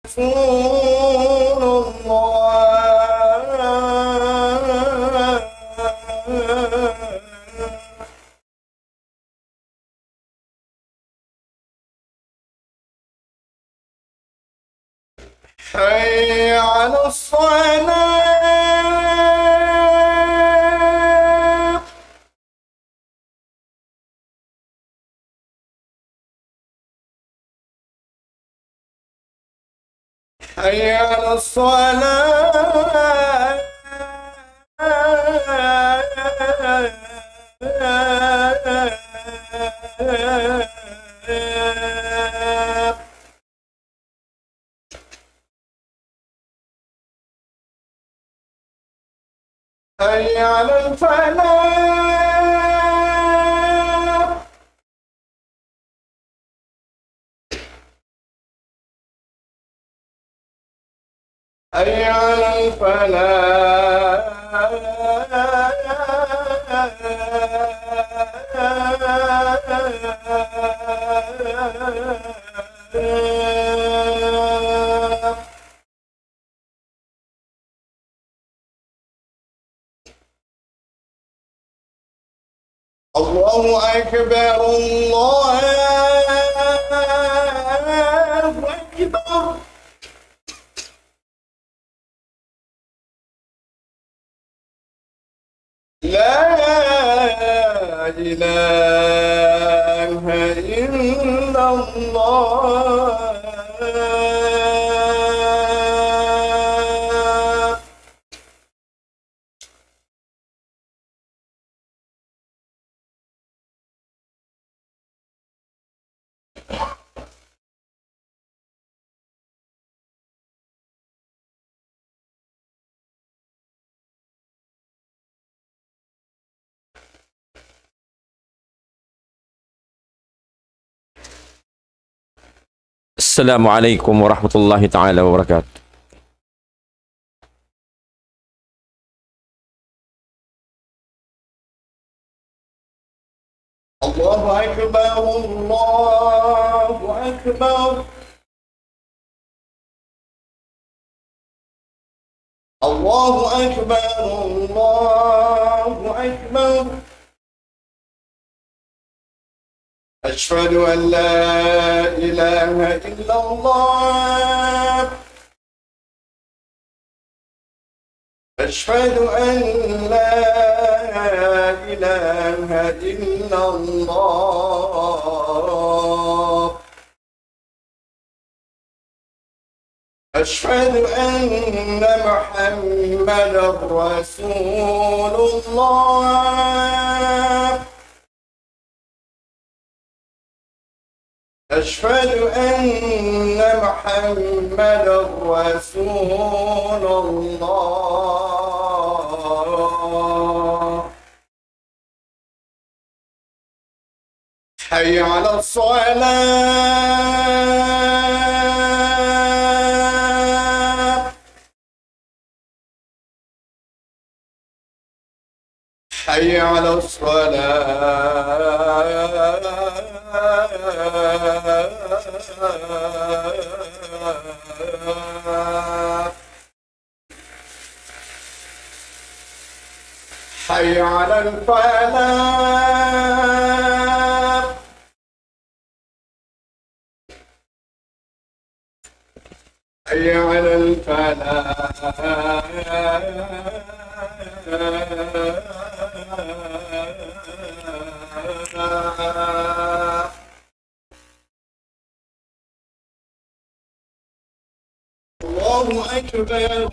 رسول الله حي على الصلاة حي على الصلاة حي على الفلاح حي على الفلاح الله أكبر الله أكبر لا إله إلا الله Assalamualaikum warahmatullahi taala wabarakatuh. الله أكبر الله أكبر الله أكبر الله أكبر أشهد أن لا إله إلا الله أشهد أن لا إله إلا الله أشهد أن محمدا رسول الله أشهد أن محمدا رسول الله حي على الصلاة حي على الصلاة حي على الفلاح حي على الفلاح الله أكبر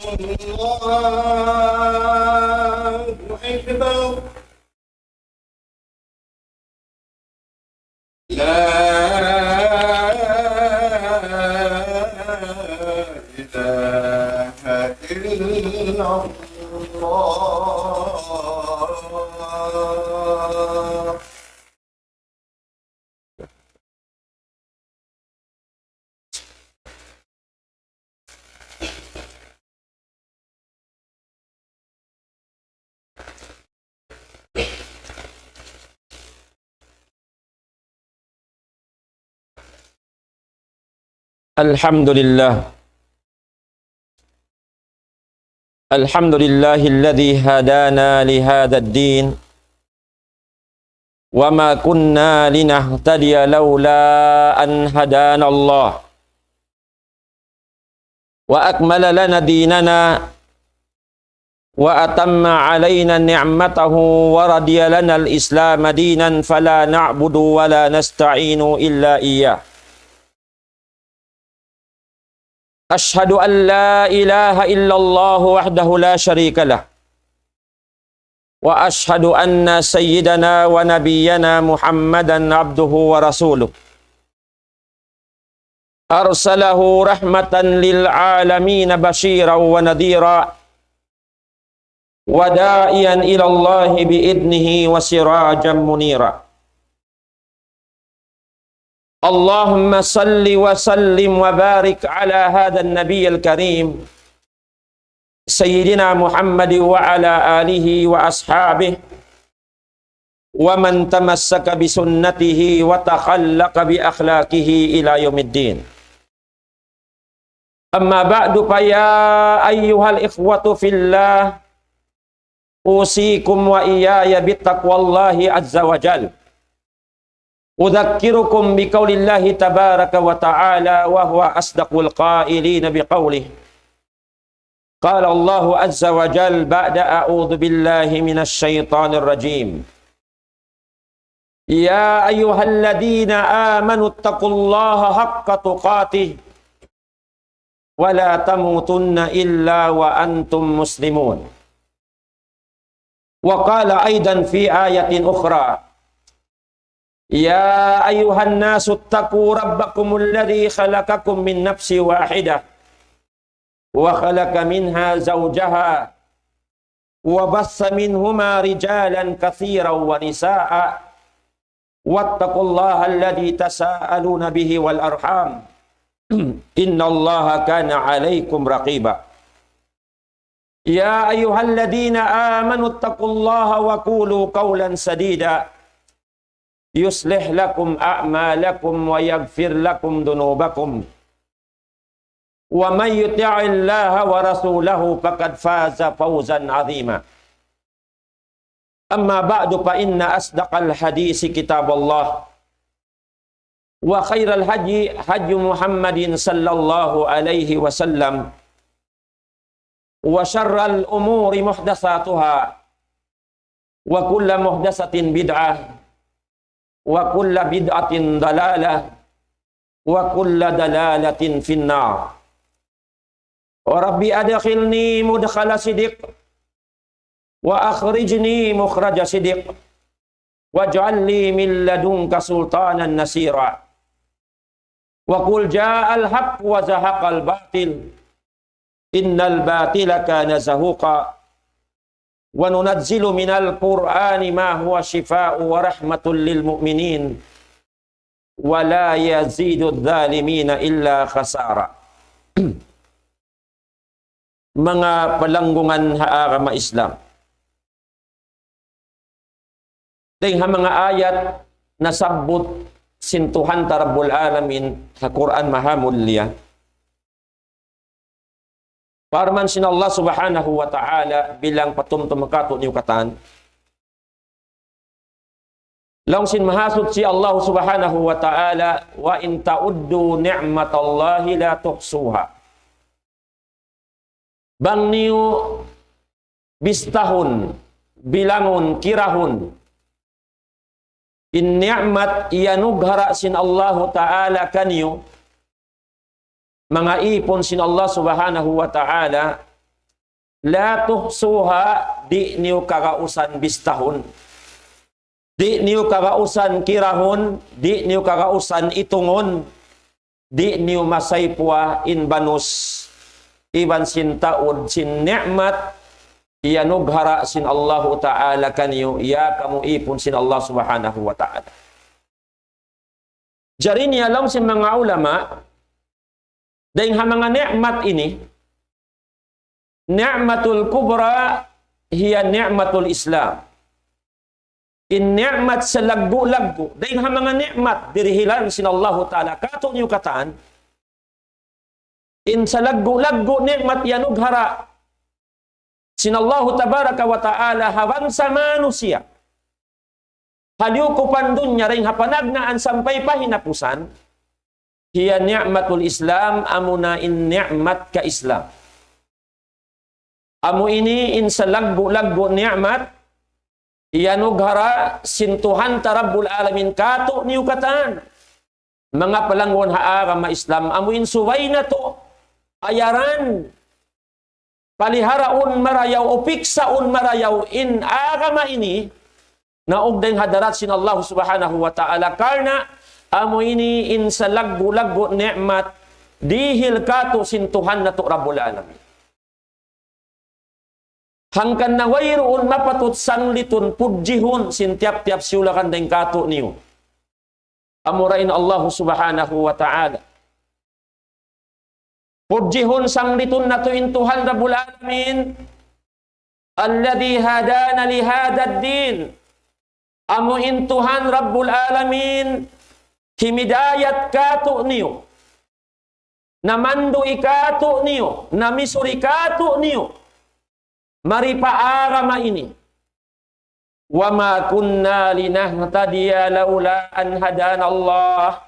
الله أكبر لا إله إلا الله Alhamdulillah, Alhamdulillahilladzi hadana li hadzal din wa ma kunna linahtadiya laula an hadana Allah wa akmala lana dinana wa atamma alaina ni'matahu wa radiya lana al-islam dinan fala na'budu wa la nasta'inu illa iyyah. Ashhadu an la ilaha illallah wahdahu la syarika lah. Wa ashhadu anna sayyidana wa nabiyyana Muhammadan abduhu wa rasuluh. Arsalahu rahmatan lil alamin basyiran wa nadhira wa da'iyan ila Allah bi idnihi wa sirajan munira. Allahumma salli wa sallim wa barik ala hadha an-nabiy al-karim Sayyidina Muhammad wa ala alihi wa ashabihi wa man tamassaka bi sunnatihi wa takhallaqa bi akhlaqihi ila yaumiddin. Amma ba'du fa ya ayyuhal ikhwatu fillah usikum wa iyaya bittaqwallahi azza wa jalla. Udzakirukum biqaulillahi tabaraka wa ta'ala wa huwa asdaqul qailina biqaulih. Qala Allahu azza wa jalla ba'da a'udzu billahi minasy syaithanir rajim. Ya ayyuhalladzina amanu taqullaha haqqa tuqatih wa la tamutunna illa wa antum muslimun. Wa qala aidan fi ayatin ukhra. Ya ayuhan nasu attaqu rabbakumul ladzi khalaqakum min nafsin wahidah wa khalaqa minha zawjaha wa bassa minhuma rijalan katsiran wa nisaa'a wattaqullaha alladzi tasaaluna bihi wal arham innallaha kana 'alaikum raqiba. Ya ayyuhalladzina amanu taqullaha wa qulu qawlan sadida yuslih lakum a'malakum wa yaghfir lakum dhunubakum wa may yuti'illaha wa rasulahu faqad faza fawzan 'azima. Amma ba'du fa inna asdaqal hadisi kitaballah wa khairal hadi hadi Muhammadin sallallahu alaihi wasallam wa syarral umuri muhdatsatuha wa kullu muhdatsatin bid'ah wa kulla bid'atin dalalah wa kulla dalalatin finnar. Wa rabbi adkhilni mudkhala sidiq wa akhrijni mukhraja sidiq waj'al li min ladunka sultanan nasira. Wa qul ja'al haqq wa zahaqal batil innal batila kana zahuqa. Wa nunazzilu minal Qur'ani ma huwa shifaa'u wa rahmatul lil mu'minin wa la yazidu adh-dhalimina illa khasara. Mga palanggungan haagama Islam. Dahil mga ayat nasabot sintuhan Rabbul Alamin sa Quran mahamulya. Parman sin Allah subhanahu wa ta'ala bilang patumtumakato niyo katan. Lang sin mahasud si Allah subhanahu wa ta'ala wa in ta'uddu ni'matallahi la tuhsuha. Bang niyo bistahun, bilangun, kirahun. In ni'mat iyanughara sin Allah ta'ala kanyo mga ipon sin Allah subhanahu wa ta'ala la tuhsuha di niyo kakausan bistahon, di niyo kakausan kirahon, di niyo kakausan itungon, di niyo masaypwa in banus iban sin taud sin ni'mat iyanughara sin Allah ta'ala kanyo ya kamu ipon sin Allah subhanahu wa ta'ala. Jari niya lang sin mga ulama dahil mga ni'mat ini, ni'matul kubra hiya ni'matul Islam. In ni'mat sa laggo-laggo, dahil mga ni'mat dirihilan sin Allah Ta'ala, kato niyo kataan, in sa laggo-laggo ni'mat yanughara, Sinallahu tabaraka wa ta'ala hawan sa manusia. Haliukupan dunya ring hapanagnaan sampai pahinapusan. Hiya ni'matul Islam amuna in ni'mat ka Islam. Amu ini in sa laggo ni'mat iyanughara sintuhan ta Rabbul Alamin kato niukatan. Mga palangwan haagama Islam amu in suway na to ayaran paliharaun marayaw o piksaun marayaw in agama ini na ugdeng hadarat sin Allah subhanahu wa ta'ala karna amo ini in sa laggo ni'mat dihil kato sintuhan na to Rabbul Alamin. Hangkan na wayroon mapatut sanglitun pudjihun sin tiap-tiap siulakan deng kato niyo. Amurain Allah subhanahu wa ta'ala. Pudjihun sanglitun na to in Tuhan Rabbul Alamin alladhi hadana li hadad din. Amo in Tuhan Rabbul Alamin himidayat kato niyo. Namandu ikato niyo. Namisuri kato niyo. Maripaagama ini. Wa ma kunna linahtadiya laula an hadana Allah.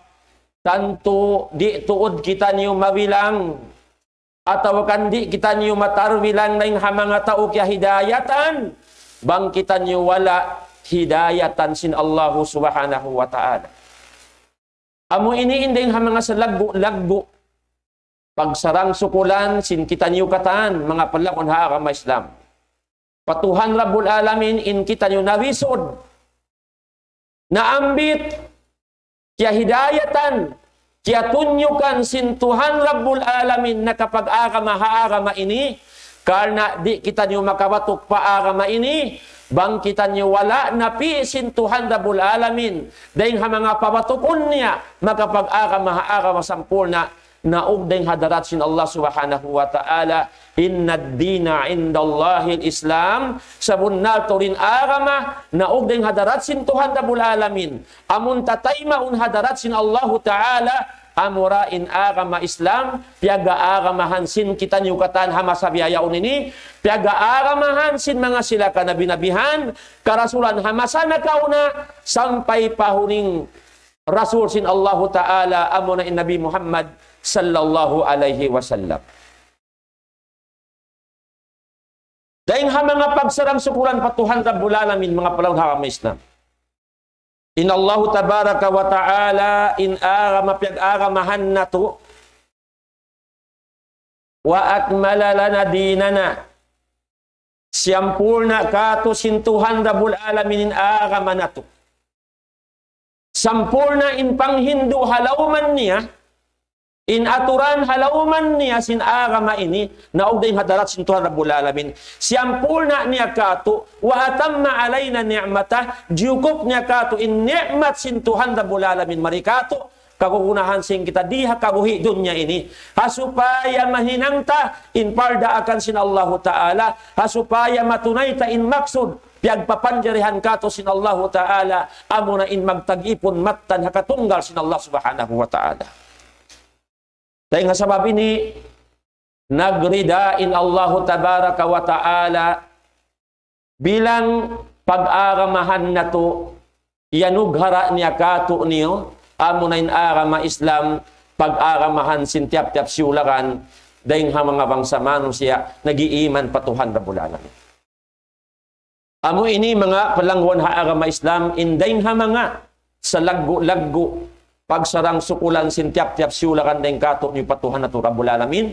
Tantu di tuod kita niyo mabilang atau kan di kita niyo matarwilang na yung hamanga tao kya hidayatan bang kita niyo wala hidayatan sin Allah subhanahu wa ta'ala. Amo ini indeng hamanga sa laggo pagsarang sukulan sin kita niyo katan mga palakon haagama Islam. Patuhan Rabbul Alamin in kita niyo nawisod naambit kya hidayatan kaya tunyukan sin Tuhan Rabbul Alamin na kapag haagama ini, karena di kita niyo makabatok paagama ini, bang kita niyo wala napi sin Tuhan Rabbul Alamin, dahil mga pabatukon niya, makapag haagama sampurna, na ugdeng hadarat sin Allah subhanahu wa ta'ala, inna ad-dina indallahil Islam, sabun na turin agama, na ugdeng hadarat sin Tuhan Rabbul Alamin, amun tatay maun hadarat sin Allah ta'ala, amurain agama Islam, piaga agamahan sin kita nyukatan hama sabiyayaon ini, piaga agamahan sin mga sila ka nabinabihan, karasulan hamasana kauna, sampai pahuning Rasul sin Allah ta'ala, amuna in Nabi Muhammad sallallahu alaihi wasallam. Dahil mga pagsarang sukuran patuhan Rabbul Alamin, mga palang hagama Islam. Inallahu tabaraka wa ta'ala in agama piag-agamahan na to wa akmala lana dinana siyampurna kato sintuhan Rabbul Alamin in agama na to. Sampurna in panghindu halauman niya in aturan halauman niya sin agama ini na ugdeng hadarat sin Tuhan Rabbul Alamin siyampurna niya kato wa atamma alayna ni'mata jukop niya kato in ni'mat sin Tuhan Rabbul Alamin marikato kagugunahan sin kita diha kabuhi dunya ini hasupaya mahinangta in parda akan sin Allah ta'ala hasupaya matunayta in maksud piagpapanjarihan kato sin Allah ta'ala amuna in magtag-ipon mattan hakatunggal sin Allah subhanahu wa ta'ala. Dahil nga sabab ini, nagridain Allah tabaraka wa ta'ala bilang pag-agamahan na to, yanughara niya kato niyo, amunain agama Islam, pag-agamahan sintiap-tiap siulakan, dahil nga mga bangsa manusia, nag-iiman patuhan Rabbul Alamin. Amo ini mga palangwan agama Islam, inday nga mga sa laggo pagsarang sukulan sintiap-tiap siulakan deng kato ni patuhan na to Rabbul Alamin.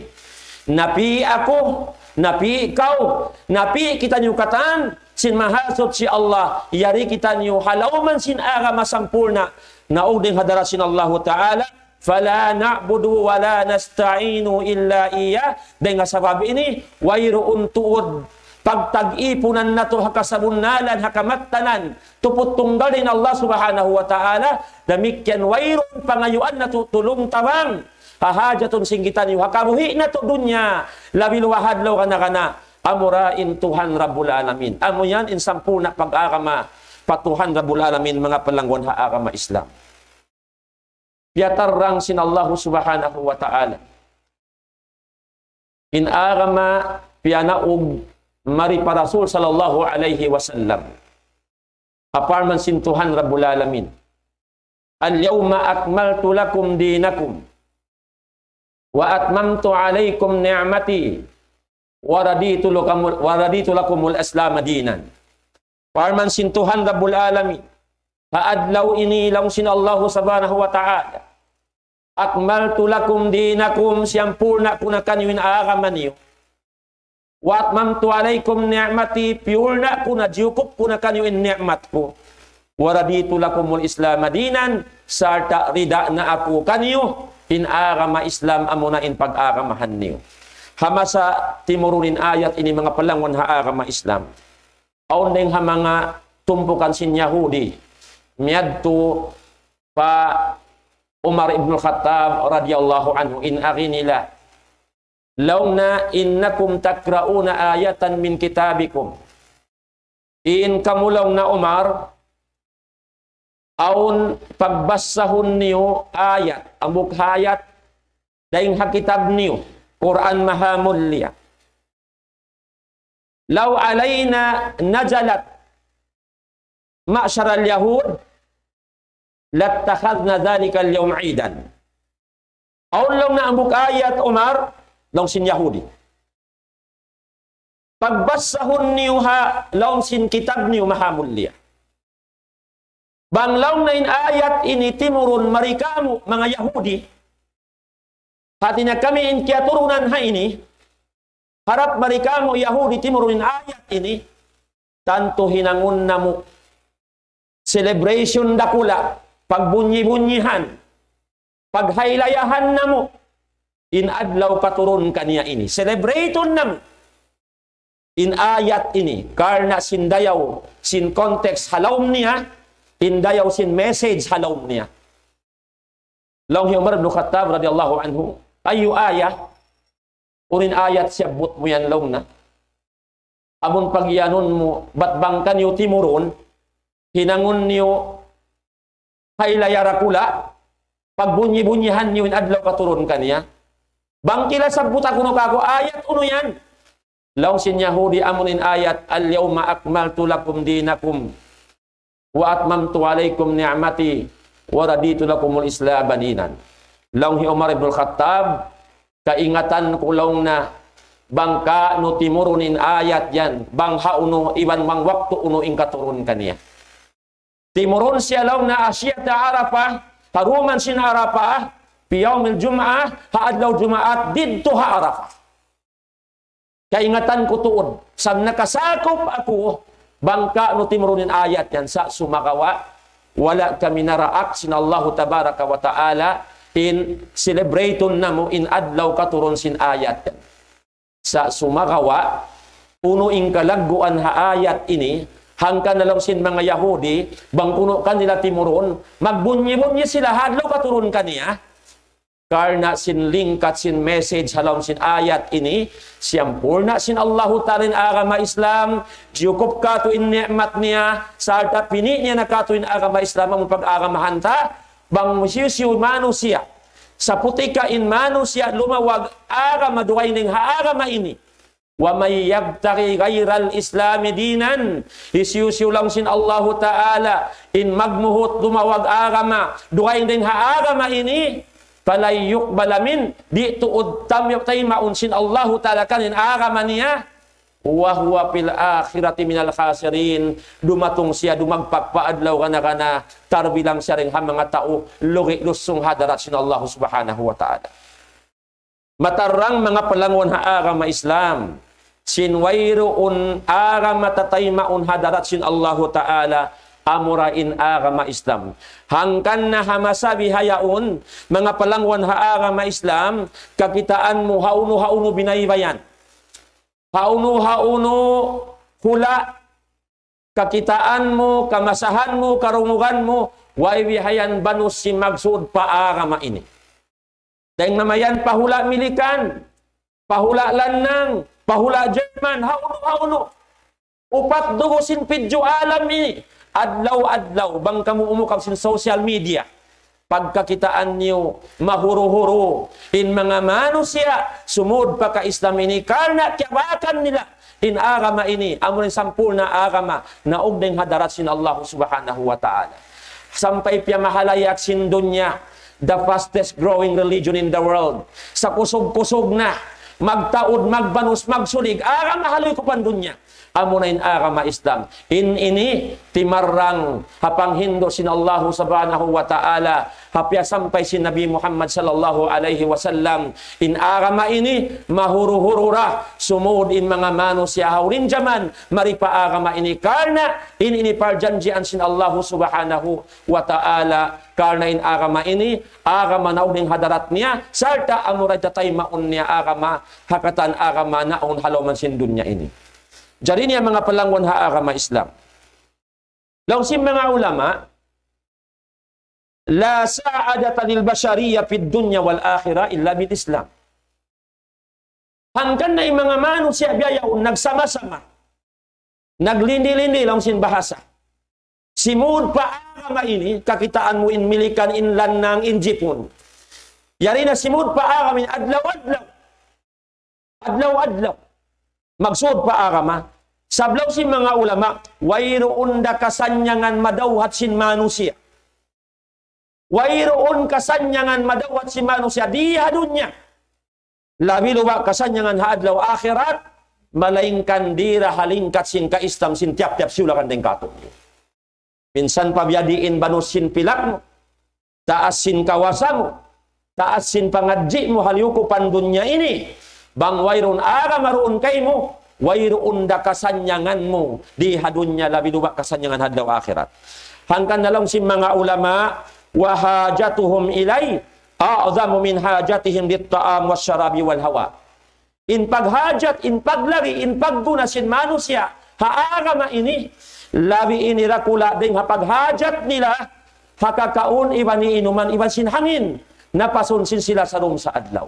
Napi ako, napi ikaw, napi kita niyo katan, sin mahasot si Allah, yari kita niyo halauman sin agama sampurna, na ugdeng hadarat sin Allah ta'ala, fala na'budu wa la nasta'inu illa iya, deng sabab ini, wayroon tuod, pagtag-ipunan na to hakasabunalan, hakamattanan, tupot tunggalin Allah subhanahu wa ta'ala, damikyan wayroon pangayuan na to tulong tawang, hahajatun singgitan yung hakabuhi na to dunya, labilwahad law kana amurain Tuhan Rabbul Alamin. Amo yan in sampuna pag-agama, patuhan Rabbul Alamin, mga palangwan haagama Islam. Piatarrang sin Allah subhanahu wa ta'ala. In agama, pianaog, mari pa Rasul sallallahu alaihi wasallam. Aparman sin Tuhan Rabbul Alamin. Al-yawma akmaltu lakum dinakum wa atmamtu alaikum ni'mati wa raditu lakumul Islam dinan. Aparman sin Tuhan Rabbul Alamin. Haadlaw ini lang sin Allah subhanahu wa ta'ala. Akmaltu lakum dinakum, siyampurna ko na kanyo inaagaman niyo. Wa atmamtu alaikum ni'mati, purna ko na, jiyukup ko na kanyo in ni'mat ko. Wa raditu lakumul Islam dinan, sarta rida na ako kanyo, in agama Islam amuna in pag-agamahan niyo. Hamasa timurunin ayat ini mga palangon ha agama Islam. Aundeng ha mga tumpukan sin Yahudi, miyadto pa Umar ibn Khattab radhiyallahu anhu in arinila launa innakum takrauna ayatan min kitabikum in kamulaw na Umar aun pagbasahun niyo ayat ang bukhayat daing hakitab niyo Quran mahamulya law alayna najalat ma'syaral yahud lattakhadna dhalika al-yawm 'idan. Aun lang na ang ayat Umar long sin Yahudi. Pagbasahon niyo ha long sin kitab niyo mahamulya. Banglaw na in ayat ini timurun marikamu mga Yahudi. Hati na kami in kiaturunan ha ini harap marikamu Yahudi timurun in ayat ini tanto hinangun na mo celebration dakula pagbunyi-bunyihan, paghaylayahan na mo, in adlaw katurun kaniya ini. Celebraton na mo. In ayat ini, karna sin dayaw, sin context halawm niya, in dayaw sin message halawm niya. Long Umar ibn Khattab radiyallahu anhu, ayu ayah, urin ayat siya but mo yan long na. Amon pagyanon mo, batbang kanyo timurun, hinangon niyo haylayara kula, pagbunyi-bunyihan niyo in adlaw katurun kaniya. Bangkila sabbuta kuno kako ayat uno yan. Law sin Yahudi amunin ayat al-yawma akmaltu lakum dinakum wa atmamtu alaykum ni'mati wa raditu lakumul Islam dinan. Law hi Umar ibn Khattab kaingatan kulong na bangka no timurunin ayat yan bangha uno iwan mang waktu uno ing katurun kaniya. Timurun siya law na asyata Arafah, taruman sin Arafah, piyawmil Jum'ah, haadlaw Jum'at, didto ha Arafah. Kaingatan ko tuon, sa nakasakop ako, bangka no timurunin ayat yan sa sumakawa, wala kami naraak sin Allahu tabaraka wa ta'ala, in celebraton na mo in adlaw katurun sin ayat yan. Sa sumakawa, puno ing kalagguan ha ayat ini, hangka na lang sin mga Yahudi, bang puno kanila timurun, magbunyi-bunyi sila, hadlaw katurun kaniya, karna sin lingkat sin message halawm sin ayat ini, siyampurna sin Allahu ta'ala agama Islam, jiyukup ka to in ni'mat niya, sarta pini niya na ka to in agama Islam, ang pag-agamahan ta, bang musisiw manusia, sa putika in manusia, lumawag agama duway ning haagama ini, wa may yabtaghi ghayral islami dinan isyusyu lang sin Allahu ta'ala in magmuhut dumawag agama duhay din ha agama ini falay yuqbala min di tuud tamyok tay maun sin Allahu ta'ala kanin agama niya wa huwa fil akhirati minal khasirin dumatong siya dumagpagpaadlaw kana tarbilang siya ring ha mga tao lugi lusung hadarat sin Allah subhanahu wa ta'ala. Matarang mga palangon ha agama Islam sinwayroon agama tataymaun hadarat sin Allahu ta'ala amurain agama Islam. Hangkan na hamasabi hayaon mga palangwan ha agama Islam kakitaan mo hauno binaybayan. Hauno hula kakitaan mo, kamasahan mo, karungugan mo, waywihayan banus si magsud pa agama ini. Dahil namayan pahula milikan, pahula lanang, pahula German, hauno. Upat dugusin pidyo alam ini. Adlaw, bang kamu umukap sin social media. Pagkakitaan niyo, mahuro-huro. In mga manusia, sumud pa ka Islam ini, karena kiawakan nila. in agama ini amo rin sampurna agama na ugdeng hadarat sin Allah subhanahu wa ta'ala. Sampai piya mahalayak sin dunya, the fastest growing religion in the world. Sa kusog-kusog na, magtaod, magbanus, magsulig, agama haloy ko pandunya. Amo na in agama Islam. In ini timarrang hapang Hindu sin Allah subhanahu wa ta'ala, hapya sampai si Nabi Muhammad sallallahu alaihi wasallam. In agama ini mahuru-hurura sumud in mga manusia haurin jaman maripa agama ini karena ini parjanjian sin Allah subhanahu wa ta'ala. Karena in agama ini agama nauding hadarat niya sarta amuray tatay maun niya agama hakatan agama naun haloman sin dunya ini. Jadi niya mga palangwan ha agama Islam. Law si mga ulama, la sa'adata lil bashariyya fid dunya wal akhirah illa bil Islam. Hangkan na yung mga manusia biyayaon nagsama-sama, naglindi-lindi lang sin bahasa. Simud pa agama ini, kakitaan mo in milikan in lanang in jipon. Yari na simud pa agama in adlaw-adlaw. Adlaw-adlaw. Magsud pa agama. Sablaw si mga ulama, wayroon da kasanyangan madawhat sin manusia. Wayroon kasanyangan madawhat sin manusia di hadunya. Labi luwa kasanyangan haadlaw akhirat, malaingkan dira halingkat sin kaistam sin tiap-tiap siulakan deng katong. Minsan pabyadiin banus sin pilak mo, taas sin kawasan mo, taas sin pangadji mo halyuko pandunya ini. Bang wayroon agama roon kay mo, wayroon da kasanyangan mo di hadunya labi luwa kasanyangan hadlaw akhirat. Hangkan na lang si mga ulama, wa hajatuhum ilay a'zamu min hajatihim lit-ta'am wasyarabi wal hawa. In paghajat, in paglari, in pagguna sin manusia haagama ini labi ini rakula ding hapaghajat nila hakakaun iban ni inuman iban sin hangin napasunsin sila sa room sa adlaw.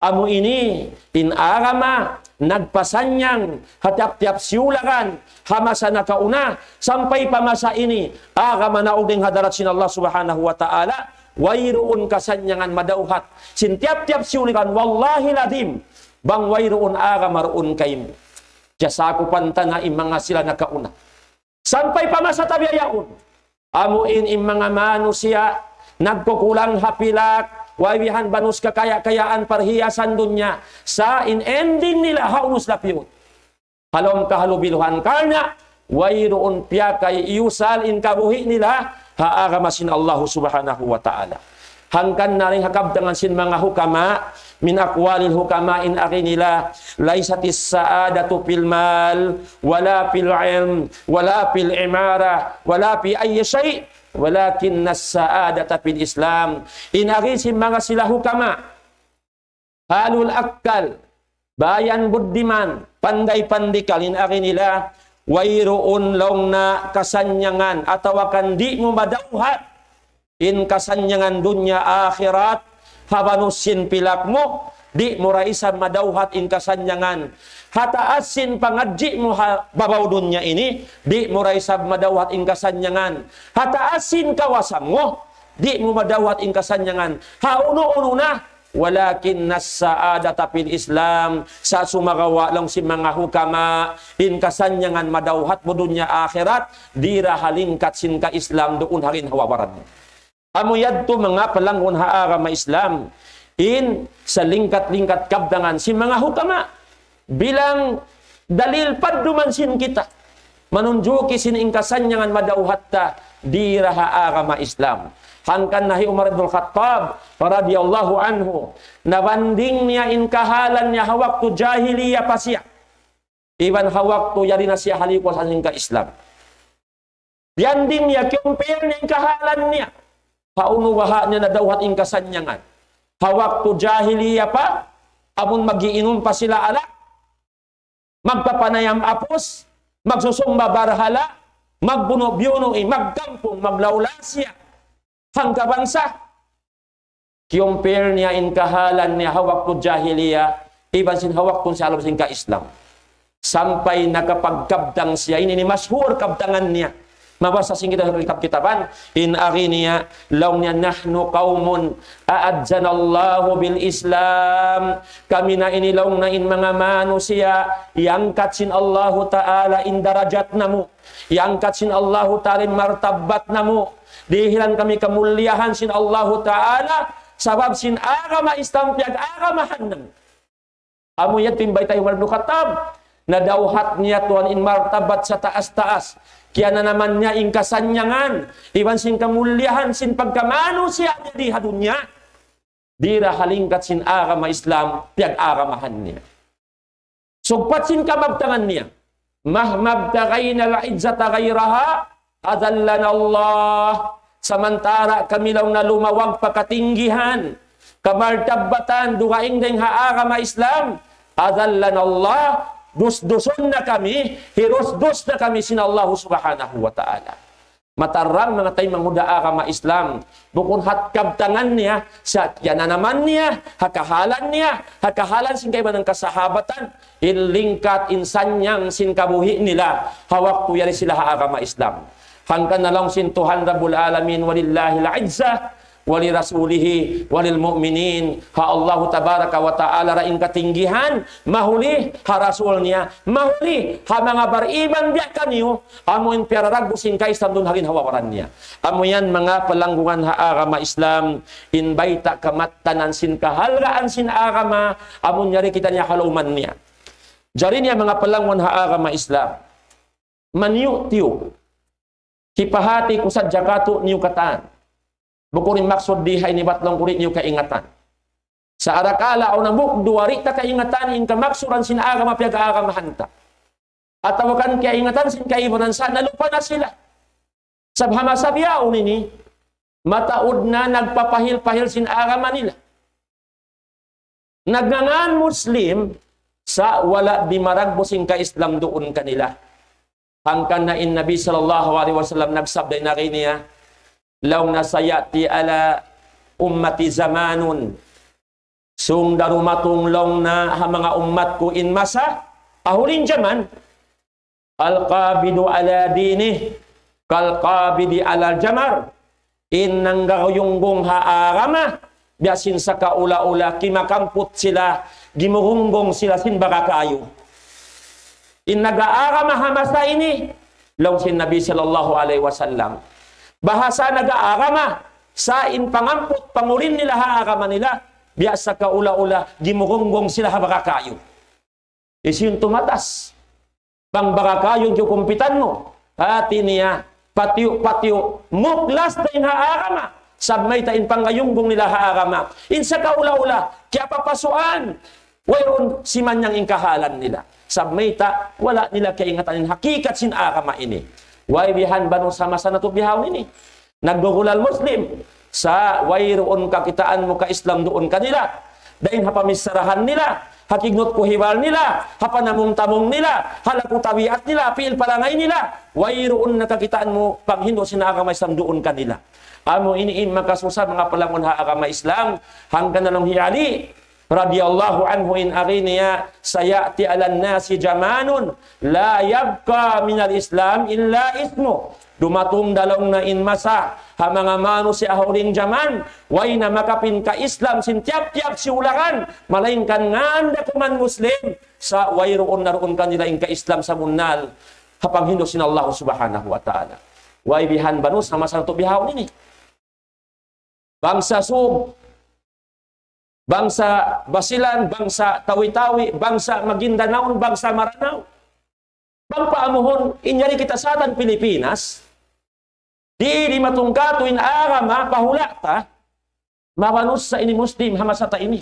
Amo ini in agama nagpasanyang hatiap-tiap siulakan hamasa na kauna sampai pamasa ini agama na uding hadarat sin Allah subhanahu wa ta'ala wayroon kasanyangan madauhat sin tiap-tiap siulakan wallahi ladim bang wayroon agama roon kayo jasaku pantana imanga sila na kauna sampai pamasa tabiyayaon amuin imanga manusia nagkukulang hapilak wawihan banus kakaya-kayaan parhiasan dunya sa in-ending nila haunus lapiyot. Halom kahalubiluhan karna wayroon piya kay iusal in kabuhi nila haagamasin Allah subhanahu wa ta'ala. Hangkan na rin hakabdangan sin mga hukama min akwalil hukama in aki nila laysatis saadatu fil mal wala fil ilm wala fil imara wala fi ayyi shay' walakin as-sa'adata fil Islam. Inarisin mga sila hukama, halul akkal, bayan buddiman, panday-pandikal, inari nila, wayroon long na kasanyangan, atawakan di mo madauhat, in kasanyangan dunya akhirat, habanusin pilak mo, di mo raisan madauhat in kasanyangan. Hataasin pangadji mo babaw dunya ini, di mo raisab madawat ing kasanyangan. Hataasin kawasan mo, di mo madawat ing kasanyangan. Hauno-uno na, walakin nas-sa'adata fil Islam, sa sumagawa lang si mga hukama, in kasanyangan madawhat mo dunya akhirat, dira halingkat sin ka Islam doon harin hawawaran. Amuyad to mga palangon haagama Islam, in sa lingkat-lingkat kabdangan si mga hukama, bilang dalil paddumansin kita manunjuki sining kasanyangan madauhatta di raha agama Islam. Hangkan nahi Umar bin Khattab radhiyallahu anhu nabanding niya in kahalan niya hawaktu jahiliyah pasya iban hawaktu yari na siya halikwas aning ka Islam. Dianding niya compare niya in kahalan niya paunuwaha niya na dawhat in kasanyangan hawaktu jahiliyah pa amun magiinom pa sila alak magpapanayam apos, magsusumba barhala, magbuno-biuno, magkampong, maglaulasya, hangkabansa. Kiyumpir niya in kahalan niya hawak to jahiliya, iban sin hawak to sa alam sin ka-Islam. Sampay nakapagkabdang siya, ini ni mashur kabdangan niya. Mabasa sing kita kitab-kitaban, in ariniya lawnnya nahnu qaumun a'adzanallahu bil Islam. Kami na ini lawn na in mga manusia yang katsin Allahu Ta'ala in darajat namu. Yang katsin Allahu Ta'ala martabat namu. Dihilan kami kemuliaan sin Allahu Ta'ala sabab sin agama Islam piag agamahan namu. Amu yatim baitay Umar bin Khattab na dauhat niya Tuhan in martabat sa taas-taas. Kaya na naman niya in kasanyangan, iban sin kamuliahan, sin pagkamanusia niya di hadunya. Dira halingkat sin agama Islam, piag agamahan niya. Sugpat sin kamabtangan niya. Mahmabtagayna la'izzata gayraha, adallan Allah. Samantara kami lang na lumawag pakatinggihan, kamartabatan, dugaing deng agama Islam, adallan Allah. Dus-dusun na kami, hirus-dus na kami sin Allah subhanahu wa ta'ala. Matarang mga tayo manguda agama Islam. Bukun hatkabtangan niya, sa na naman niya, hakahalan sin kayo ng kasahabatan, ilingkat insanyang sin kabuhi nila, hawak tuyari sila agama Islam. Hangkan na lang sin Tuhan Rabbul Alamin, walillahi la'izza, wali rasulihi walil mu'minin. Ha Allah tabaraka wa ta'ala raing katinggihan, mahuli ha rasul niya, mahuli ha mga bariman biya kanyo, amo in piraragbusin kay Islam dun halin hawawaran niya. Amo yan mga palanggungan ha agama Islam, in baita kamattanan sin kahalgaan sin agama, amo nyari kita niya haluman niya. Jari niya mga palanggungan ha agama Islam, maniu tiyo, kipahati kusad jakatu niyo katan. Bukurin maksud di hay ni batlong kurit niyo kaingatan. Sa arakala o nabuk duwari ta kaingatan in kamaksuran sin agama piag agamahan ta. At tawakan kaingatan sin kaibanan sa nalupa na sila. Sabhama sabiyaw nini, mataud na nagpapahil-pahil sin agama nila. Nagngangan Muslim sa wala di maragbusin ka Islam doon kanila. Hangkan na in Nabi sallallahu alaihi wasallam nagsabday na kiniya, law na sayati ala ummati zamanun sung darumatong long na ha mga ummat ko in masa ahulin jaman alqabidu ala dini kalqabidi ala jamar in nanggayunggong haarama biasin sa kaula-ula kimakamput sila gimuhunggong sila sin bakakayo in nag-aarama hamasa ini law sin Nabi sallallahu alaihi wasallam bahasa nag-aarama sa in pangamput pangurin nila haarama nila biasa kaula-ula gimugunggong sila habakakayo isin tumatas bang bakakayo yung kumpitan mo hati niya patyo muklas na in haarama sabmay ta in pangayunggong nila haarama in sa kaula-ula kaya papasuan wayron si manyang inkahalan nila sabmay ta wala nila kaingatan in hakikat sin arama ini. Way bihan banu sama sana to bihaw nini. Naggugulal Muslim sa wayroon kakitaan mo ka Islam doon kanila. Dain hapamisarahan nila, hakignot ko hiwal nila, hapanamong-tamong nila, halakutawiat nila, piil palangay nila. Wayroon nakakitaan mo panghindo sina agama Islam doon kanila. Amo iniin makasusa mga palangon ha agama Islam hanggang na lang hiyali. Radiyallahu anhu in ariniya sayati alan nasi jamanun la yabqa minal Islam illa ismu. Dumatong dalong na in masa ha mga mano si ahuring jaman way na makapin ka Islam sin tiap-tiap si ulangan malainkan nganda kuman Muslim sa wayroon naroon kanila in ka Islam sa munal hapang hindo sin Allah subhanahu wa ta'ala. Way bihan banu sama sa to bihaw nini. Bangsa sub, bangsa Basilan, bangsa Tawi-Tawi, bangsa Maguindanao, bangsa Maranao. Bang paamuhon, inyari kita sa atan Pilipinas, di matungkato in agama, pahulata, mabanus sa ini Muslim, hamasata ini.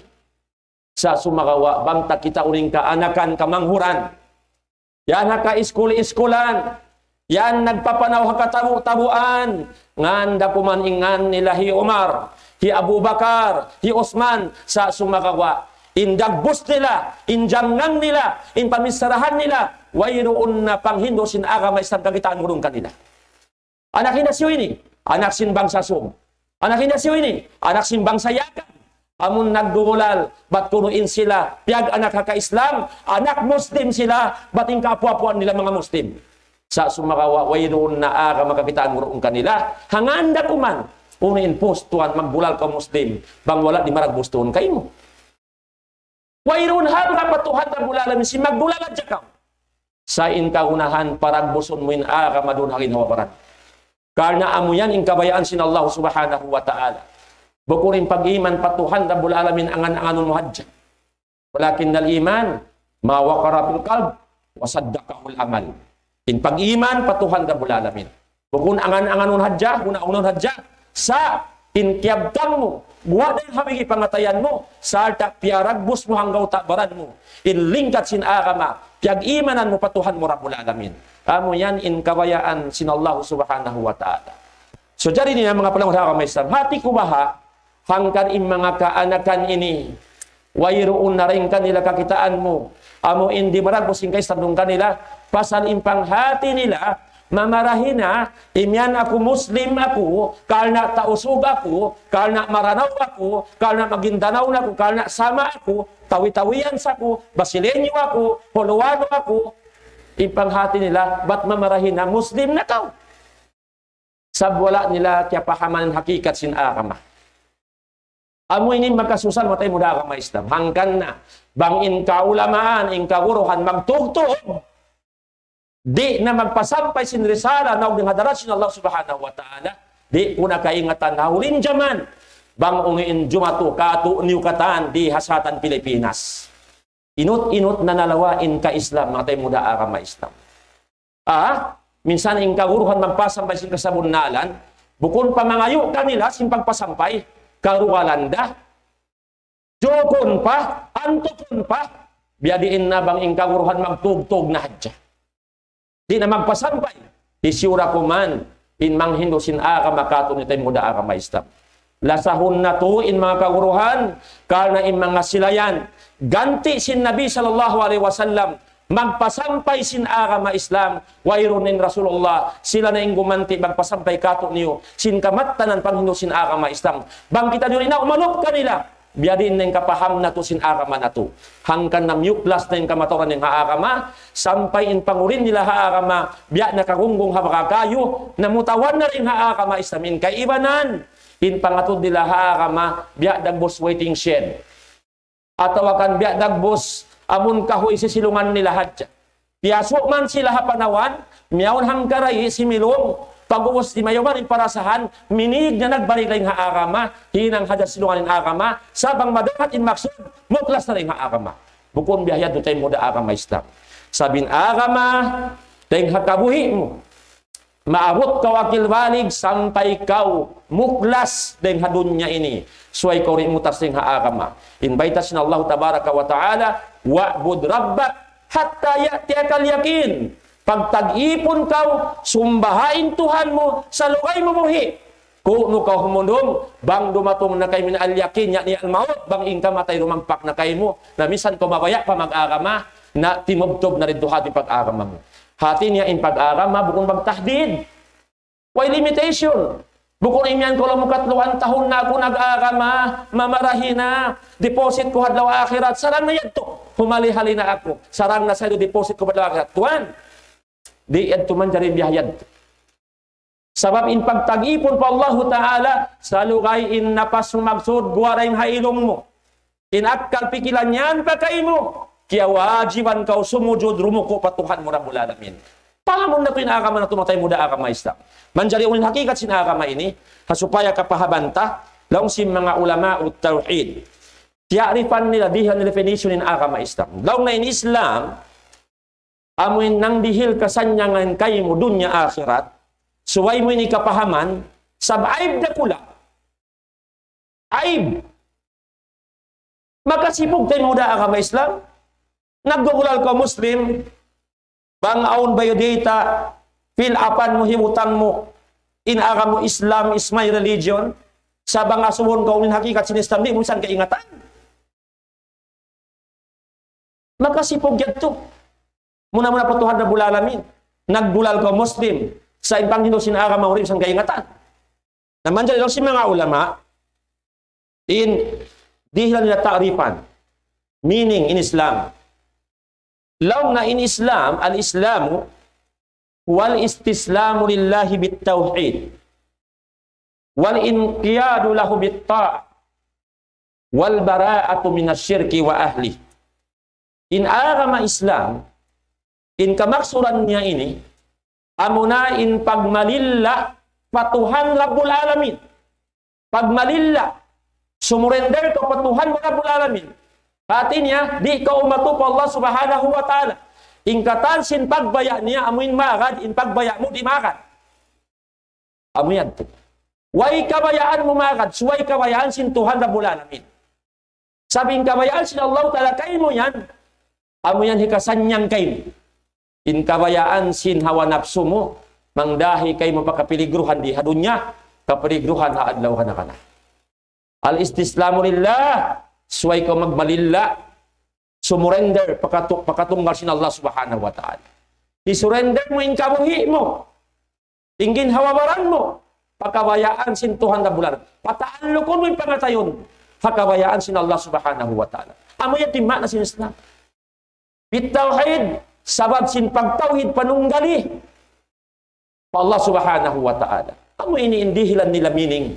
Sa sumagawa, bangta kita uling kaanakan, kamanghuran. Yan haka iskuli-iskulan. Yan nagpapanaw hakatabu-tabuan. Nganda kuman ingan nila hi Umar, hi Abu Bakar, hi Osman sa sumagawa. Indagbus nila, injangang nila, inpamisarahan nila, wayroon na panghindo sin agama Islam kagitaan gurung kanila. Anak hinasyo ini, anak sin bangsa sum. Anak hinasyo ini, anak sin bangsa yakan. Amun nagdulal, ba't kunuin sila, piag anak haka Islam, anak Muslim sila, bating kapuapuan nila mga Muslim. sa sumakawa wayroon na aga makakitaan mo roon kanila hanganda kuman unin postuan magbulal ka Muslim bang wala di marag gustuhon kay mo wayroon ha patuhan na bulalamin si magbulalan dya ka sa inkaunahan parag buson mo in aga madun hakin hawaparan karna amo yan inkabayaan sin Allah subhanahu wa ta'ala bukurin pag-iman patuhan na bulalamin angan-anganon mo hadya walakin dal iman mawakara fil qalb wasaddaqahul amal in pag-iman patuhan da bulalamin. Bukun angan-anganon hadya, una-unon hadya, sa inkiabtang mo, buwa na yung hamigi pangatayan mo, sa tak piaragbus mo hanggaw takbaran mo, in lingkat sin agama, piag-imanan mo patuhan mo ra bulalamin. Amo yan in kabayaan sin Allah subhanahu wa ta'ala. So jari niya mga palang may Islam, hati ko baha, hangkan in mga kaanakan ini, wayroon na rin kanila kakitaan mo, amo hindi marag busing kay sabdong kanila, pasal impang hati nila, mamarahin na, imyan ako Muslim ako, kalna tausog ako, kalna maranaw ako, kalna magindanaw na ako, kalna sama ako, tawi-tawiyan sa ako, basilenyo ako, holuwano ako, impang hati nila, ba't mamarahin na Muslim na ka? Sabwala nila kaya pahaman hakikat sin akama. Amo ini magkasusan matay muda ka Islam. Hangkan na bangin kaulamaan, in kaguruhan magtugtog. Di na magpasampay sin risala na og hadarat sin Allah subhanahu wa ta'ala. Di una kaingatan na hulin jaman. Bang ungiin jumatu katu niukatan di hasatan Pilipinas. Inut-inut na nalawain ka Islam matay muda ka Islam. Minsan in kaguruhan magpasampay sin kasabunalan. Bukon pa mangayo kanila sin pagpasampay. Karualanda, jokon pa, antokon pa, biyadiin na bang ingkaguruhan magtugtog na hadya. Di na magpasampay, isyura ko man, in mang hindusin aka makato nitay muda aka Islam. Lasahon na to in mga kaguruhan, karna in mga silayan, ganti sin Nabi sallallahu alaihi wasallam, magpasampay sin agama Islam wayronin Rasulullah sila na gumanti magpasampay kato niyo sin kamattanan panghindo sin agama Islam bang kita niyo ina umanop kanila biadin neng kapaham na to sin agama na to hangkan na muklas na yung kamatoran ng agama sampay in pangurin nila agama biya na kagunggong habakakayo namutawan na rin agama Islam in kaibanan in pangatod nila agama biya dagbos waiting shed atawakan biya dagbos amun kahoy sisilungan nila hadya. Piyaso man sila hapanawan, miyaon hangkaray si Milong, pag-uwas di mayaman in parasahan, minig na nagbalik na yung haagama, hinang hadya silungan in agama, sabang madahat in maksud, muklas na rin haagama. Bukon biyayad do tayo muda agama Islam. Sabin agama, tayong hakabuhi mo, maabot ka wakil walig, sampay kaw, muklas dahil hadun niya ini. Suway ko rin mutas ng haagama. Invitas na Allah tabaraka wa ta'ala, wa'bud rabbak hatta ya'tiyakal yakin. Pag tag-ipon ka, sumbahain Tuhan mo sa lugay mo muhi. Kuno ka humundong, bang dumatong na kayo min al-yakin, ya ni al-maut, bang ingka matay rumangpak na kayo mo, na minsan kumabaya pa mag-agama, na timubtob na rin duhati pag-agama mo. Hati niya in pag-agama, bukong magtahdid. Why limitation? Bukod imyan ko lang mo 3 tahon na ako nag-agama, mamarahin na, deposit ko hadlaw akhirat, sarang na yan to. Humali-hali na ako, sarang na sa'yo deposit ko hadlaw akhirat. Tuan, di yan tuman dyan biyahayad. Sabab in pagtag-ipon pa Allah Ta'ala, sa lugay in napas magsud, guwaray hailong mo. In akkal pikilan yan pa kayo mo, kaya wajiban kau sumujud, rumuko patuhan mo na mula namin. Pahamon na ito yung agama na tumatay muda agama Islam. Manjali unin hakikat sin agama ini, hasupaya kapahabanta, laong si mga ulama o tawhid. Tiarifan nila dihan nila definition in agama Islam. Laong na in Islam, amuin nang dihil kasanyangan kayo mo dunya akhirat, suway mo ini kapahaman, sabaib na kula. Aib. Makasipog tayo muda agama Islam, nagdugulal ka Muslim, bang aon biodata, fill upan mo, himutang mo, inaga mo Islam is my religion, sa bang asuhon ka unin hakikat sin Islam, di mo saan kaingatan. Makasipog yan to. Muna-muna patuhan na bulalamin. Nagbulal ka Muslim, sa impang hino sinaga mahurim saan kaingatan. Naman dyan si mga ulama, di nila ta'rifan, meaning in Islam. Law na in Islam, al-Islamu, wal istislamu lillahi bittauhid wal inqiyadu lahu bitta'ah wal bara'atu minasyirki wa ahli. In agama Islam, in kamaksurannya ini, amuna in pagmalilla patuhan Rabbul Alamin. Pagmalilla, sumurender ka patuhan Rabbul Alamin. Artinya, di ka umatu pa Allah subhanahu wa ta'ala. In katan sin pagbaya niya, amuin magad, in pagbaya mo di magad. Amuyan to. Way kabayaan mo magad, suway kabayaan sin Tuhan Rabbul Alamin. Sabing kabayaan sin Allah ta'ala kayo mo yan, amuyan hikasanyang kayo. In kabayaan sin hawa nafsu mo, mangdahi kayo mapakapiligruhan di hadunya, kapiligruhan haadlaw ka na ka na. Al-istislamu lillah, suway ka magmalilla, sumurrender, pakatunggal sin Allah subhanahu wa ta'ala. Isurrender mo in kabuhi mo, tingin hawabaran mo, pakabayaan sin Tuhan na bulan. Pataan lukon mo yung pangatayon, pakabayaan sin Allah subhanahu wa ta'ala. Amo yan tima na sin Islam. Bitawhid, sabab sin pagtawhid panunggali, pa Allah subhanahu wa ta'ala. Amo iniindihilan nila meaning,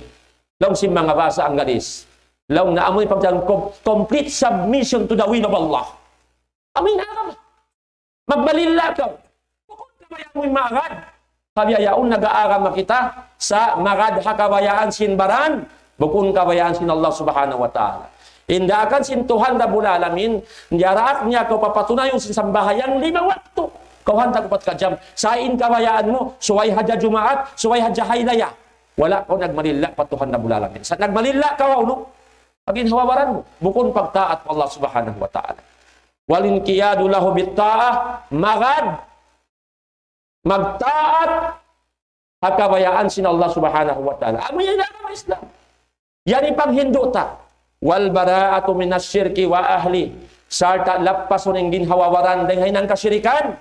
long sin mga basa ang galis. Long na amoy pagdang complete submission to the will of Allah. Amin na. Magbalila ka. Bukod kabayaan mo'y magad. Kabayaon nag-aarama kita sa magad hakabayaan sinbaran. Bukod kabayaan sin Allah subhanahu wa ta'ala. Indakan sin Tuhan Rabbul Alamin. Niyaraak niya ko papatunayon sin sambahayang 5 waktu. Kauhan tagupat ka jam. Sain kabayaan mo. Suway hadya Jumaat. Suway hadya haylaya. Wala ko nagmalila pa Tuhan Rabbul Alamin. Sa nagmalila ka no? Pagin hawabaran mo, bukon pagtaat Allah subhanahu wa ta'ala. Walin kiyadu lahu bitta'ah, magtaat, hakabayaan sin Allah subhanahu wa ta'ala. Amo yan agama Islam. Yan ipang hinduta. Wal bara'atu minasyirki wa ahli. Sarta lapason ang ginhawabaran dahil ng kasyirikan.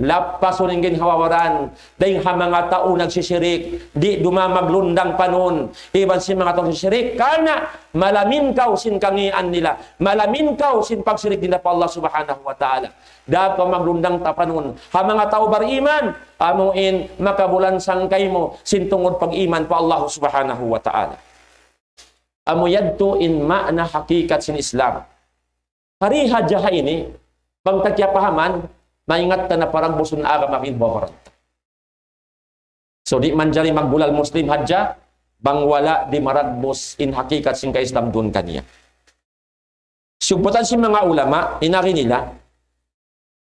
Lapason ang ginhawabaran dahil mga tao nagsisirik. Di dumamaglundang panon. Iban si mga tao nagsisirik. Karena malamin kaw sin kangian nila. Malamin kaw sin pagsirik nila pa Allah subhanahu wa ta'ala. Dapat maglundang tapanon. Ha mga tao bariman, amuin makabulan sangkay mo sin tungod pag-iman pa Allah subhanahu wa ta'ala. Amuyadto in ma'na hakikat sin Islam. Hariha jaha ini, bang tagyapahaman, maingat ka na parang busun agama kinbawaran. So di man jari magbulal Muslim hadja, bang wala di maragbos in hakikat sin ka-Islam dun kaniya. Subutan si mga ulama, inaki nila,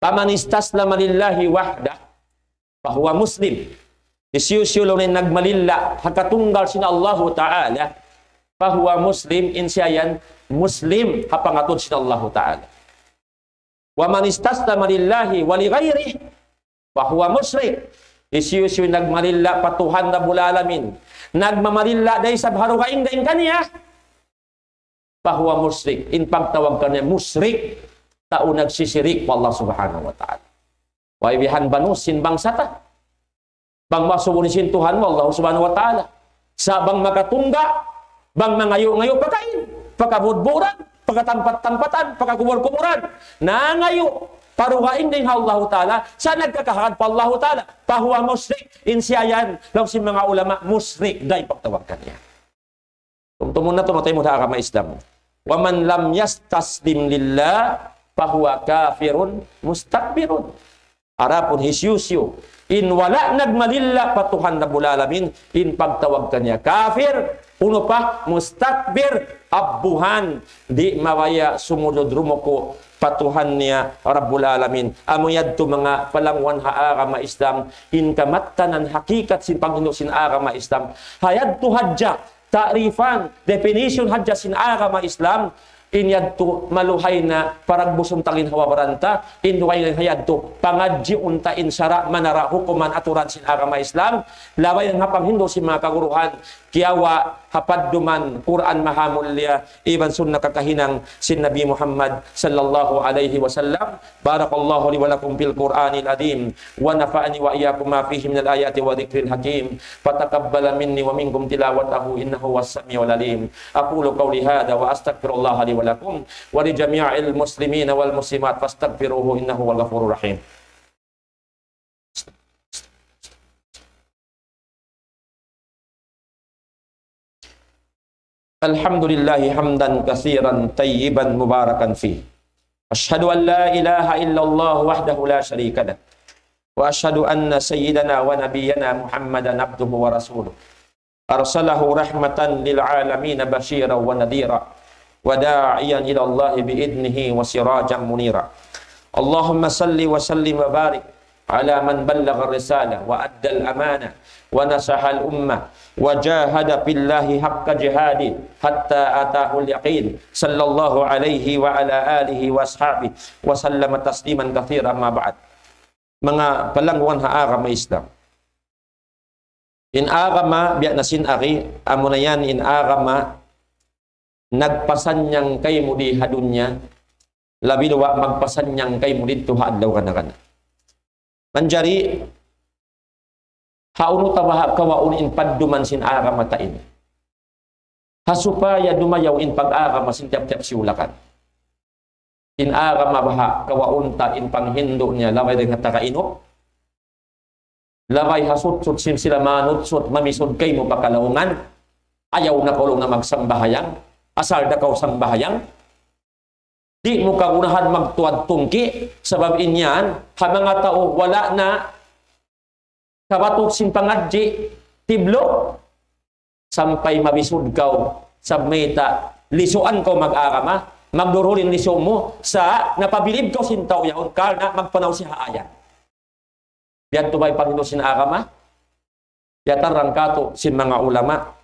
pamanistas la malillahi wahda, pahuwa Muslim. Isyusyulo na nagmalilla, hakatunggal sin Allahu Ta'ala, pahuwa Muslim, insyayan, Muslim, hapangatod sin Allahu Ta'ala. Wa man istasla lillahi wa li ghairihi fa huwa musyrik. Isyusyu nagmalilla patuhan Rabbul Alamin. Nagmamalilla dai sa harugaing daing kaniya. Fa huwa musyrik. In pagtawag kaniya musyrik, tao nagsisirik pa Allah subhanahu wa ta'ala. Wa ibihan banus sin bangsata. Bang masubunin Tuhan mo Allah subhanahu wa ta'ala. Sa bang makatungga, bang mangayo-ngayo pagkain, pagkabudburan, pagkatampat-tampatan, pagkakubur-kuburan, nangayo, paruhain din Allah Ta'ala, sa nagkakahagad pa Allah Ta'ala, pahuwa musrik, insyayan, lang si mga ulama, musrik, dahil pagtawag ka niya. Tumtumun na tumatay mo sa agama Islam. Waman lam yastaslim lillah, pahuwa kafirun, mustakbirun. Arapun hisyusyo, in wala nagmalilla patuhan Rabbul Alamin, in pagtawag ka niya, kafir, uno pa, mustakbir, abuhan, di mawaya sumudod rumoko, patuhan niya Rabbul Alamin. Amuyad to mga palangwan ha agama Islam, in kamatanan hakikat sin Panginoon sin agama Islam. Hayad to hadja, ta'rifan, definition hadja sin agama Islam, inyad to maluhay na parang busong tangin hawabaranta, inuway na hayad to pangadji unta insara manara hukuman aturan sin agama Islam, laway ng hapang Hindu si mga kaguruhan, kiyawa hapad duman Quran mahamulya iban sunna kakahinang sin Nabi Muhammad sallallahu alaihi wasallam. Barakallahu li wa lakum fil Qur'anil azim wa nafa'ani wa iyyakum ma fihi minal ayati wa dzikril hakim. Fataqabbala minni wa minkum tilawatahu innahu was-sami'ul alim. Aqulu qawli hadha wa astaghfirullah li wa lakum wa li jami'il muslimina wal muslimat fastaghfiruhu innahu wal ghafurur rahim. Alhamdulillahi hamdan katsiran tayyiban mubarakan fi. Asyhadu an la ilaha illallah wahdahu la syarika lah. Wa asyhadu anna sayyidana wa nabiyyana Muhammadan abduhu wa rasuluh. Arsalahu rahmatan lil alamin basyiran wa nadhira wa da'iyan ila Allah bi idnihi wa sirajan munira. Allahumma salli wa sallim wa barik ala man ballagha ar-risalah wa adda al-amanah wa nasaha al-ummah wa jahada billahi haqqa jihadi hatta atahu al-yaqin sallallahu alaihi wa ala alihi wa ashabihi wa sallama tasliman katsiran ma ba'd. Mga palangwan haagama Islam, in agama biya na sinari amo na yan in agama nagpasanyang kay mo di hadunya labi luwa magpasanyang kay mo dito haadlaw kana manjari hauno tabaha kawaun in padduman sin agama tain hasupaya dumayaw in pag-agama sin tiap-tiap siulakan in agama baha kawaun ta in panghindo niya laway rin hatakaino laway hasut-sut sin sila manutsut mamisod kay mo pakalawungan ayaw na kaulong na magsambahayang asal da kaw sambahayang di mo kagunahan magtuad tungki sabab inyan ha mga tao wala na kabatok sin pangadji tiblo sampay mabisud kaw sa meta lisuan ko mag-agama magdururin liso mo sa napabilib ko sin tao yaon kal na magpanaw si haayan biyan tubay Panginoon sin agama yatarang kato sin mga ulama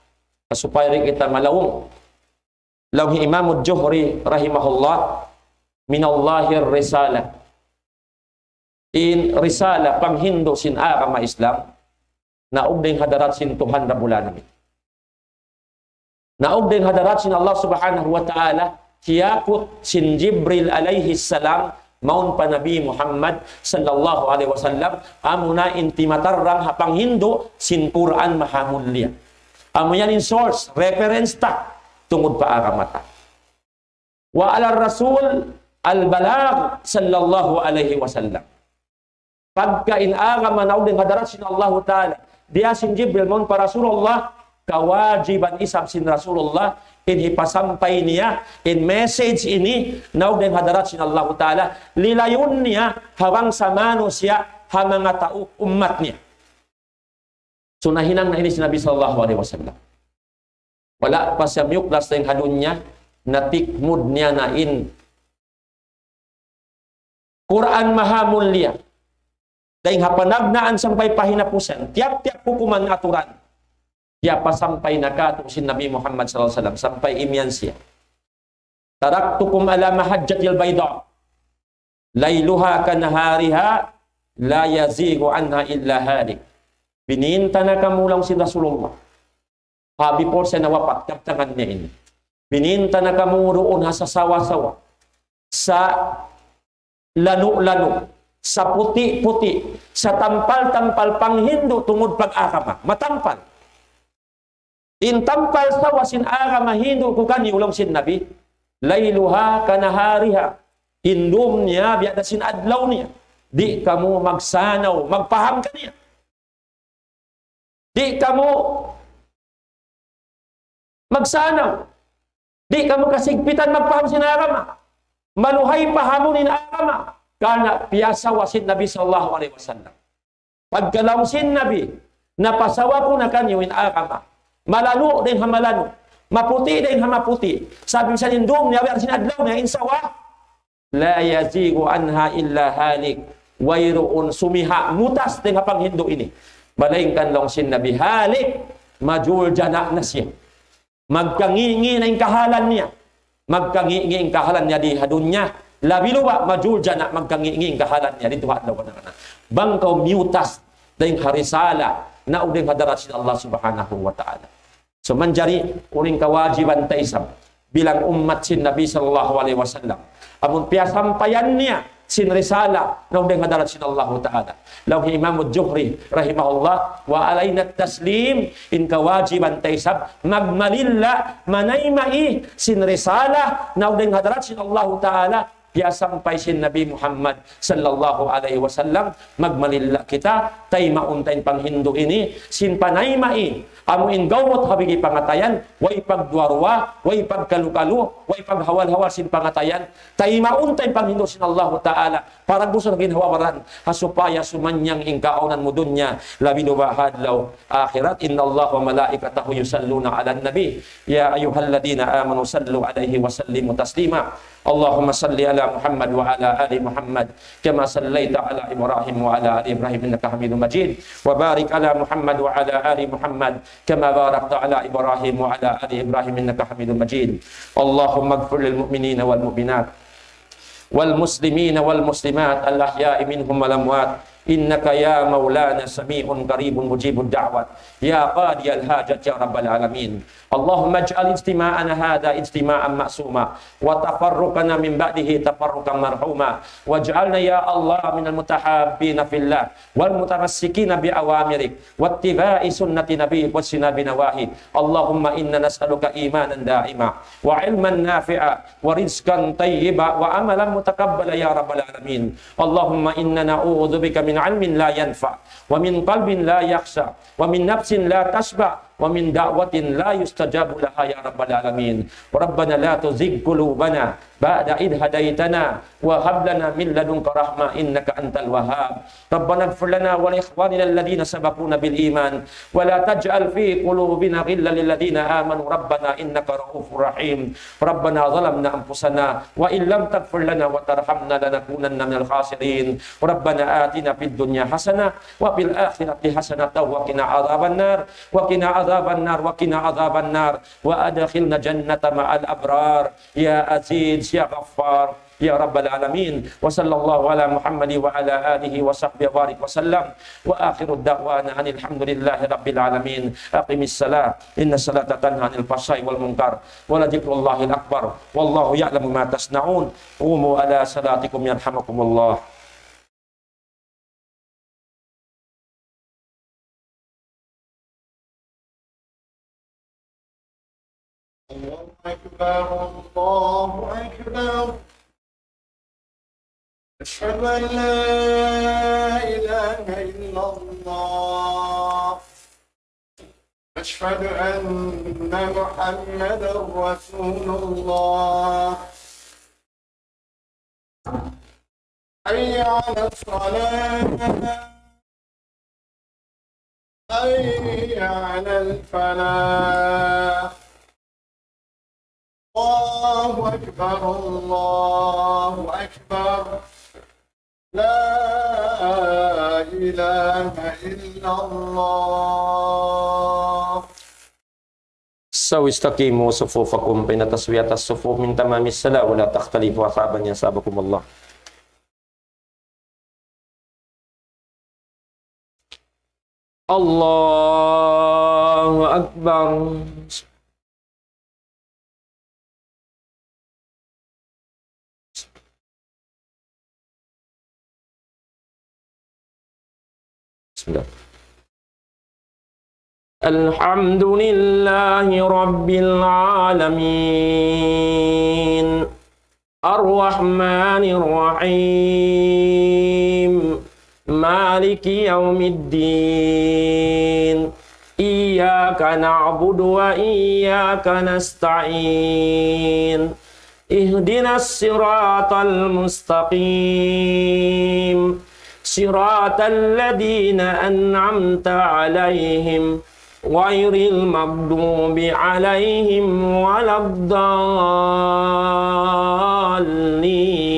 supaya rin kita malawong lawhi Imam Juhri rahimahullah minallahir risala in risala panghindo sin agama Islam naog ding hadarat sin Tuhan na bulan namin naog ding hadarat sin Allah subhanahu wa ta'ala hiyakot sin Jibril alaihi salam maun pa Nabi Muhammad sallallahu alaihi wasallam amuna intimatarrang hapang hindo sin Quran mahamulya amo yan in source reference ta tungod pa agamata wa ala rasul al-balag sallallahu alaihi wasallam pagka in agama naog ding hadarat sin Allah ta'ala dia sin Jibril maun pa Rasulullah kawajiban isab sin Rasulullah in ipasampay niya in message ini naog din hadarat sin Allah Ta'ala lilayon niya hawang samano siya ha mga tao ummat niya so nahinang na ini si Nabi sallallahu alaihi wasallam wala pa siya miyuklas na yung hadun niya natikmud niya na in Quran mahamulya dahil hapanagnaan sampay pahinapusan tiap-tiap hukuman aturan dia pasampay na kato si Nabi Muhammad sallallahu alaihi wasallam sampai imyan siya taraktukum ala mahajjatil bayda lailuha kanahariha la yazigu anha illa halik bininta na kamulang si Rasulullah before siya nawapat kaptangan niya ini bininta na kamuroon ha sa sawa-sawa sa lanu-lanu sa puti-puti sa tampal-tampal panghindo tungod pag-agama matampal intampal sa wasin agama hindo kukan ulong sin Nabi lailuha kanahariha indum niya biya sin adlaw niya di kamu magsanaw magpaham ka niya di kamu magsanaw di kamu kasigpitan magpaham sin agama maluhay pahamunin agama kana piyasa wasin Nabi sallallahu alaihi wasallam pagkalaw sin Nabi napasawa ko na kanyo in agama malalo din hamalano maputi din hamaputi sabi sa lindong niya biya sin adlaw niya insawa la yazigu anha illa halik wayroon sumiha mutas din hapang hindo ini balaing kanlong sin Nabi halik majul jana na siya magkangingi na yung kahalan niya magkangingi yung kahalan niya di hadun niya labiluwa majul jana magkangingi yung kahalan niya dito hadlaw na bangkaw mutas din harisala na uding hadarat sin Allah subhanahu wa ta'ala. So manjari uning kawajiban taisab bilang umat sin Nabi sallallahu alaihi wasallam. Amun piasampayan niya sin risala na uding hadarat sin Allah ta'ala. Lawhi Imam Juhri rahimahullah wa alaina taslim in kawajiban taisab magmalilla manaymai sin risala na uding hadarat sin Allah ta'ala ya sampai sin Nabi Muhammad sallallahu alaihi wasallam magmalilla kita tay mauntain panghindu ini sin panay mai amo in gawot habigi pangatayan way pagduarwa way pagkalukalu way paghawal-hawal sin pangatayan tay mauntay panghindu sin Allah taala para gusto ginhawaran hasupaya sumanyang ingkaunan mo dunya labi bahadlaw akhirat innallaha wa malaikatahu yusalluna 'alan nabi ya ayyuhalladina amanu sallu 'alaihi wa sallimu taslima Allahumma salli ala Muhammad wa ala ali Muhammad kama sallaita ala Ibrahim wa ala ali Ibrahim innaka Hamidum Majid wa barik ala Muhammad wa ala ali Muhammad kama barakta ala Ibrahim wa ala ali Ibrahim innaka Hamidum Majid Allahumma ighfir lil mu'minina wal mu'minat wal muslimina wal muslimat al ahya'i minhum wal amwat innaka ya maulana sami'un qaribun mujibud da'wat ya qadiyal hajat ya rabbal alamin Allahumma ij'al istima'ana hadha istima'an ma'suma wa tafarruqana min ba'dihi tafarruqan marhuma waj'alna ya Allah minal mutahabbina fillah wal mutamassikina bi awamirik wattiba'i sunnati nabiyyik wassinabi nawahi Allahumma inna nas'aluka imanan da'ima wa ilman nafi'a wa rizqan tayyiba wa amalan mutaqabbala ya rabbal alamin Allahumma inna na'udzubika min ilmin la yanfa wa min qalbin la yakhsha wa min nafsin la tashba wa min da'watin la yustajabu laha ya rabbal alamin rabbana la tuzigh qulubana ba'da id hadaitana wa hab lana min ladunka rahmah innaka antal wahhab rabbana ighfir lana wa li ikhwanina alladhina sabaquna bil iman wa la taj'al fi qulubina ghillan lil ladzina amanu rabbana innaka ra'ufur rahim rabbana zalamna anfusana wa in lam taghfir lana wa tarhamna lanakunanna minal khasirin rabbana atina fid dunya hasanah wa fil akhirati hasanah wa qina adzaban nar wa qina adzaban nar wa qina adzaban nar wa adkhilna jannata ma'al abrar ya aziz ya ghaffar ya rabbal alamin wa sallallahu ala muhammadi wa ala alihi wa sahbihi wa barik wa sallam wa akhiru da'wana anil hamdulillahi rabbil alamin aqimis salat inna salata tanha anil fahsya'i wal munkar wa la dzikrullahil akbar wallahu ya'lamu ma tasna'un qumu ala salatikum yarhamakumullah الله أكبر الله أكبر أشهد أن لا إله إلا الله أشهد أن محمدا رسول الله حي على الصلاة حي على الفلاح الله أكبر الله أكبر لا إله إلا الله sawistaqimu sufufakum baina taswiyatas sufuf min tamamis salat wa la takhtalifu asaban yasabakumullah Allahu akbar Bismillah. Alhamdulillahi rabbil alamin Ar-Rahmanir Rahim Maliki yaumiddin Iyyaka na'budu wa iyyaka nasta'in Ihdinas siratal mustaqim Siratal ladzina an'amta 'alaihim ghairil maghdubi 'alaihim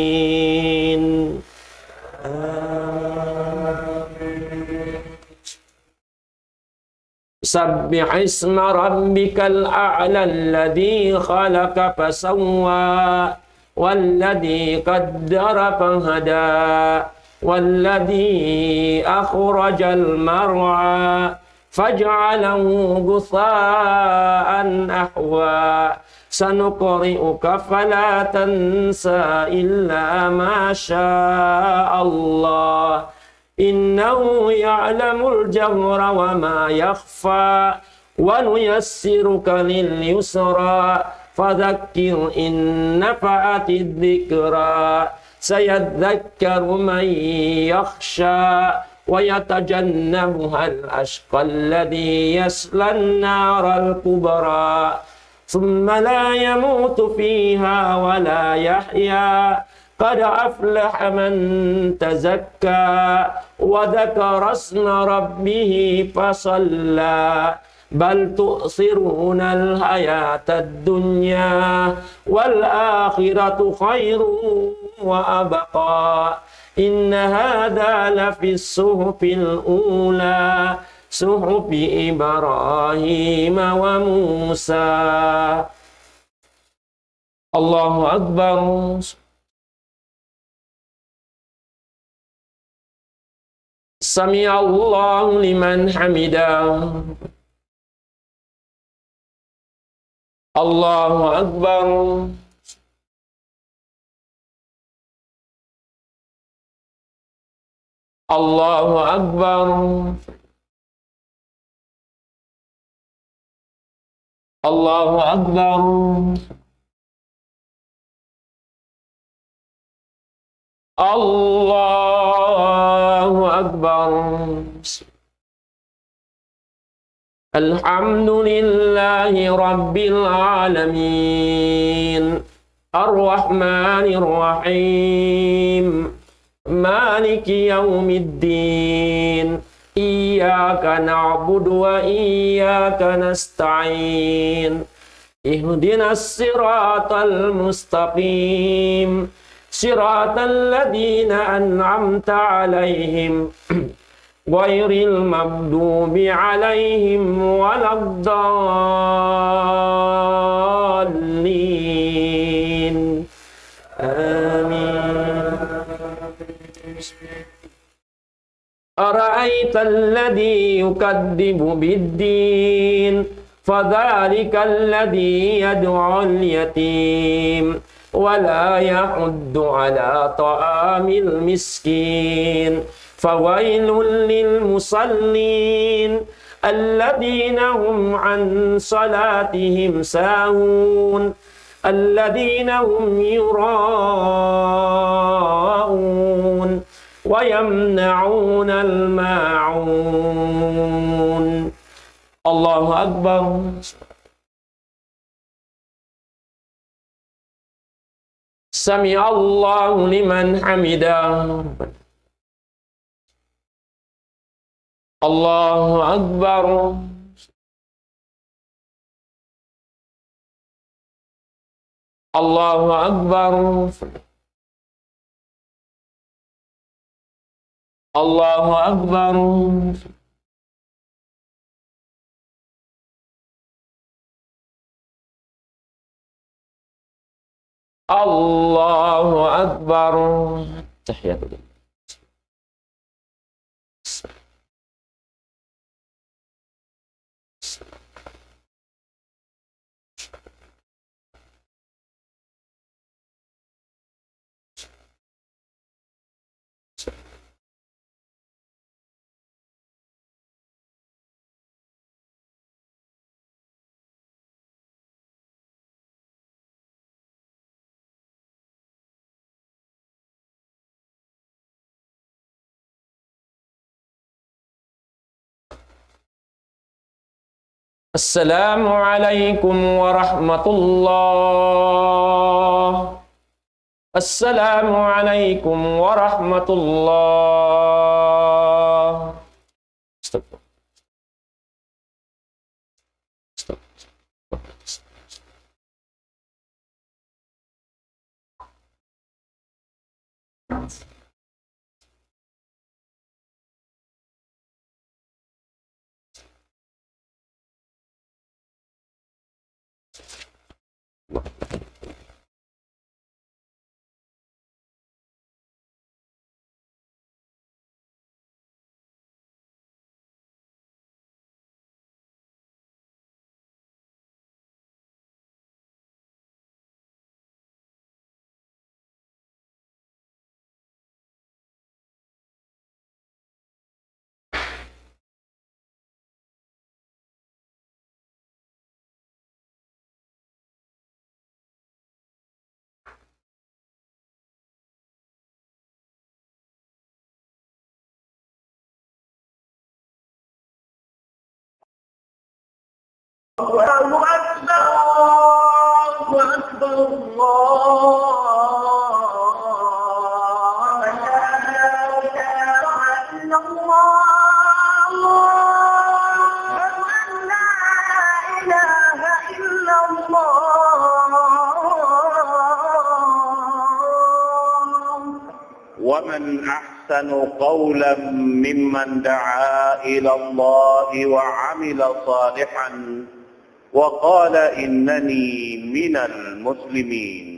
waladdallin. Sabbih isma rabbikal a'la alladzi khalaqa fasawwa walladzi qaddara fahada والذي أخرج المرعى فجعله غثاء أحوى سنقرئك فلا تنسى إلا ما شاء الله إنه يعلم الجهر وما يخفى ونيسرك لليسرى فذكر إن نفعت الذكرى سيذكر من يخشى ويتجنبها الأشقى الذي يصلى النار الكبرى ثم لا يموت فيها ولا يحيا قد أفلح من تزكى وذكر اسم ربه فصلى بل تؤثرون الحياة الدنيا والآخرة خير وأبقى إن هذا لفي الصحف الأولى صحف إبراهيم وموسى. الله أكبر. سمع الله لمن حمده. الله أكبر. الله أكبر. الله أكبر. الله أكبر. الحمد لله رب العالمين الرحمن الرحيم مالك يوم الدين إياك نعبد وإياك نستعين اهدنا الصراط المستقيم صراط الذين أنعمت عليهم غير المغضوب عليهم ولا الضالين آمين. أرأيت الذي يكذب بالدين فذلك الذي يدعو اليتيم ولا يحض على طعام المسكين فويل للمصلين الذين هم عن صلاتهم ساهون الذين هم يراءون ويمنعون الماعون. الله أكبر. سمع الله لمن حمده. الله أكبر. الله أكبر. الله أكبر. الله أكبر. تحيات لله. السلام عليكم ورحمة الله. السلام عليكم ورحمة الله. استغفر. الله أكبر الله أكبر الله لا إله إلا الله لا إله إلا الله. ومن أحسن قولا ممن دعا إلى الله وعمل صالحا وقال إنني من المسلمين.